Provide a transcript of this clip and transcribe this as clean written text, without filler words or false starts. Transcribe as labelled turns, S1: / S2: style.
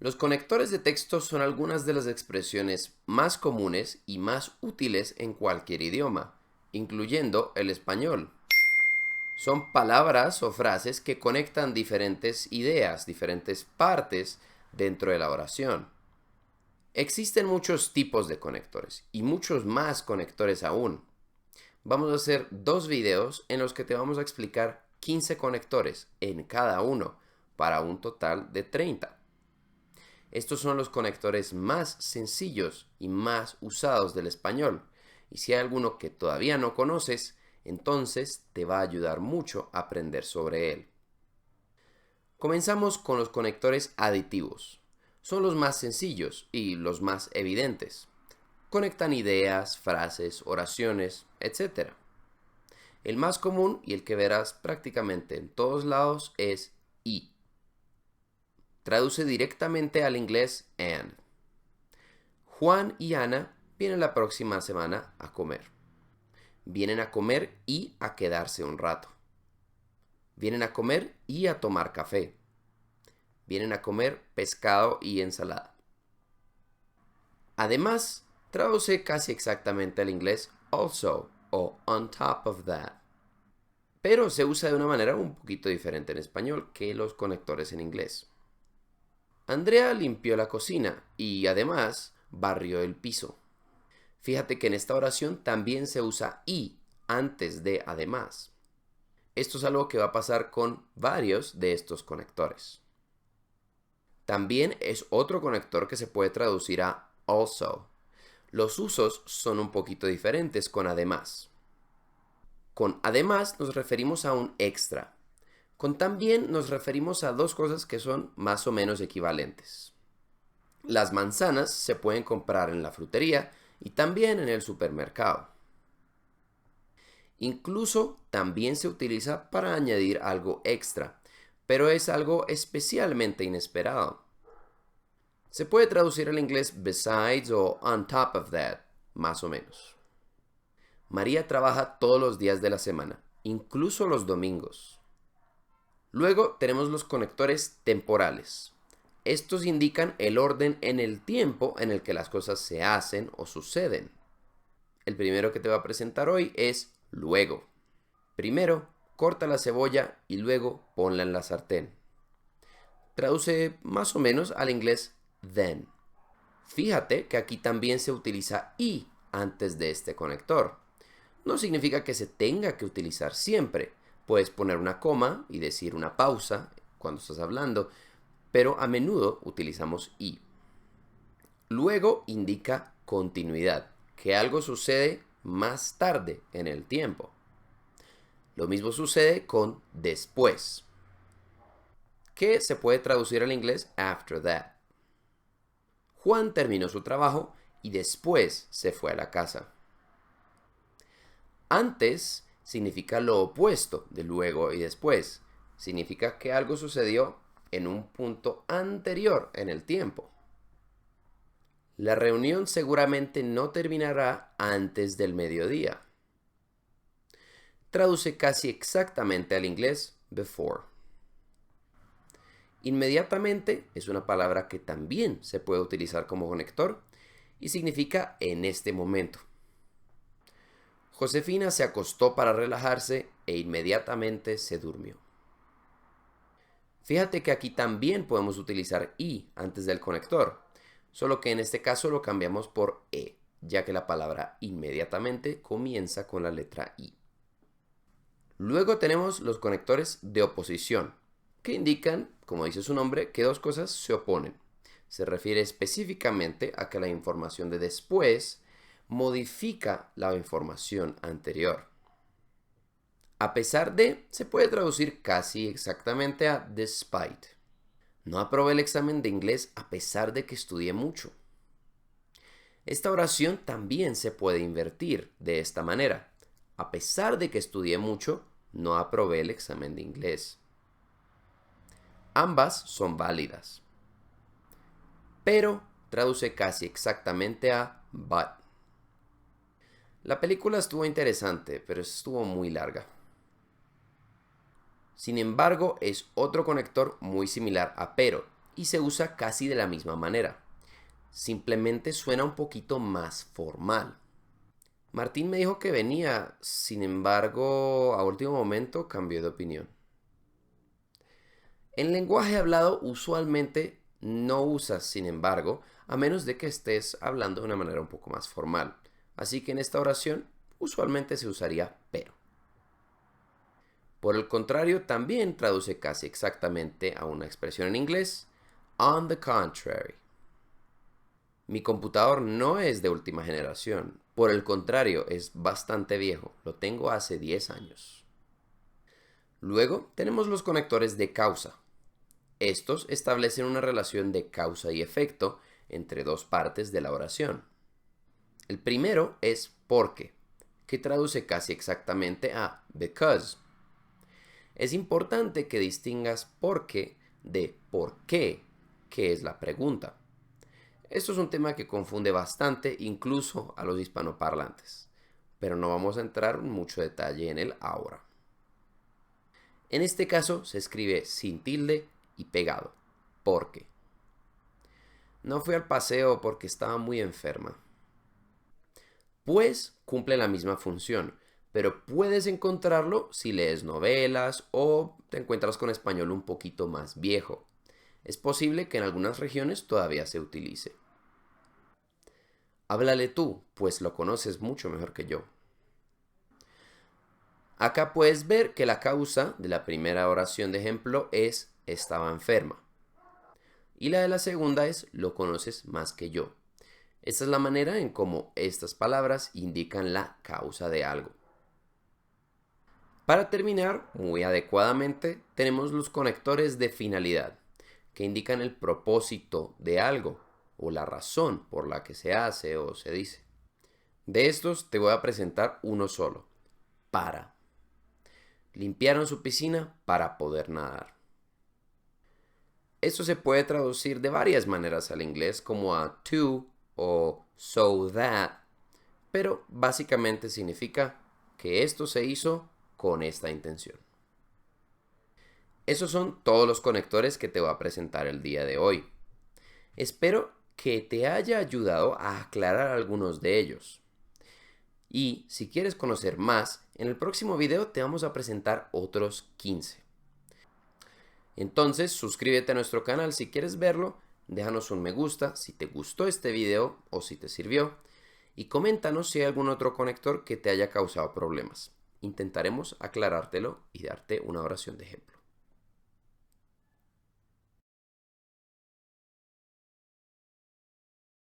S1: Los conectores de texto son algunas de las expresiones más comunes y más útiles en cualquier idioma, incluyendo el español. Son palabras o frases que conectan diferentes ideas, diferentes partes dentro de la oración. Existen muchos tipos de conectores y muchos más conectores aún. Vamos a hacer dos videos en los que te vamos a explicar 15 conectores en cada uno para un total de 30. Estos son los conectores más sencillos y más usados del español. Y si hay alguno que todavía no conoces, entonces te va a ayudar mucho a aprender sobre él. Comenzamos con los conectores aditivos. Son los más sencillos y los más evidentes. Conectan ideas, frases, oraciones, etc. El más común y el que verás prácticamente en todos lados es y. Traduce directamente al inglés and. Juan y Ana vienen la próxima semana a comer. Vienen a comer y a quedarse un rato. Vienen a comer y a tomar café. Vienen a comer pescado y ensalada. Además, traduce casi exactamente al inglés also o on top of that. Pero se usa de una manera un poquito diferente en español que los conectores en inglés. Andrea limpió la cocina y además barrió el piso. Fíjate que en esta oración también se usa y antes de además. Esto es algo que va a pasar con varios de estos conectores. También es otro conector que se puede traducir a also. Los usos son un poquito diferentes con además. Con además nos referimos a un extra. Con también nos referimos a dos cosas que son más o menos equivalentes. Las manzanas se pueden comprar en la frutería y también en el supermercado. Incluso también se utiliza para añadir algo extra, pero es algo especialmente inesperado. Se puede traducir al inglés besides o on top of that, más o menos. María trabaja todos los días de la semana, incluso los domingos. Luego tenemos los conectores temporales. Estos indican el orden en el tiempo en el que las cosas se hacen o suceden. El primero que te va a presentar hoy es luego. Primero, corta la cebolla y luego ponla en la sartén. Traduce más o menos al inglés then. Fíjate que aquí también se utiliza y antes de este conector. No significa que se tenga que utilizar siempre. Puedes poner una coma y decir una pausa cuando estás hablando, pero a menudo utilizamos y. Luego indica continuidad, que algo sucede más tarde en el tiempo. Lo mismo sucede con después, que se puede traducir al inglés after that. Juan terminó su trabajo y después se fue a la casa. Antes significa lo opuesto de luego y después. Significa que algo sucedió en un punto anterior en el tiempo. La reunión seguramente no terminará antes del mediodía. Traduce casi exactamente al inglés before. Inmediatamente es una palabra que también se puede utilizar como conector y significa en este momento. Josefina se acostó para relajarse e inmediatamente se durmió. Fíjate que aquí también podemos utilizar y antes del conector, solo que en este caso lo cambiamos por e, ya que la palabra inmediatamente comienza con la letra i. Luego tenemos los conectores de oposición, que indican, como dice su nombre, que dos cosas se oponen. Se refiere específicamente a que la información de después modifica la información anterior. A pesar de, se puede traducir casi exactamente a despite. No aprobé el examen de inglés a pesar de que estudié mucho. Esta oración también se puede invertir de esta manera. A pesar de que estudié mucho, no aprobé el examen de inglés. Ambas son válidas. Pero traduce casi exactamente a but. La película estuvo interesante, pero estuvo muy larga. Sin embargo, es otro conector muy similar a pero y se usa casi de la misma manera. Simplemente suena un poquito más formal. Martín me dijo que venía, sin embargo, a último momento cambió de opinión. En lenguaje hablado usualmente no usas sin embargo, a menos de que estés hablando de una manera un poco más formal. Así que en esta oración usualmente se usaría pero. Por el contrario, también traduce casi exactamente a una expresión en inglés, on the contrary. Mi computador no es de última generación, por el contrario, es bastante viejo, lo tengo hace 10 años. Luego tenemos los conectores de causa. Estos establecen una relación de causa y efecto entre dos partes de la oración. El primero es porque, que traduce casi exactamente a because. Es importante que distingas porque de por qué, que es la pregunta. Esto es un tema que confunde bastante incluso a los hispanoparlantes, pero no vamos a entrar en mucho detalle en él ahora. En este caso se escribe sin tilde y pegado, porque. No fui al paseo porque estaba muy enferma. Pues cumple la misma función, pero puedes encontrarlo si lees novelas o te encuentras con español un poquito más viejo. Es posible que en algunas regiones todavía se utilice. Háblale tú, pues lo conoces mucho mejor que yo. Acá puedes ver que la causa de la primera oración de ejemplo es estaba enferma. Y la de la segunda es lo conoces más que yo. Esta es la manera en cómo estas palabras indican la causa de algo. Para terminar, muy adecuadamente, tenemos los conectores de finalidad, que indican el propósito de algo o la razón por la que se hace o se dice. De estos te voy a presentar uno solo, para. Limpiaron su piscina para poder nadar. Esto se puede traducir de varias maneras al inglés como a to o so that, pero básicamente significa que esto se hizo con esta intención. Esos son todos los conectores que te voy a presentar el día de hoy. Espero que te haya ayudado a aclarar algunos de ellos. Y si quieres conocer más, en el próximo video te vamos a presentar otros 15. Entonces, suscríbete a nuestro canal si quieres verlo, déjanos un me gusta si te gustó este video o si te sirvió y coméntanos si hay algún otro conector que te haya causado problemas. Intentaremos aclarártelo y darte una oración de ejemplo.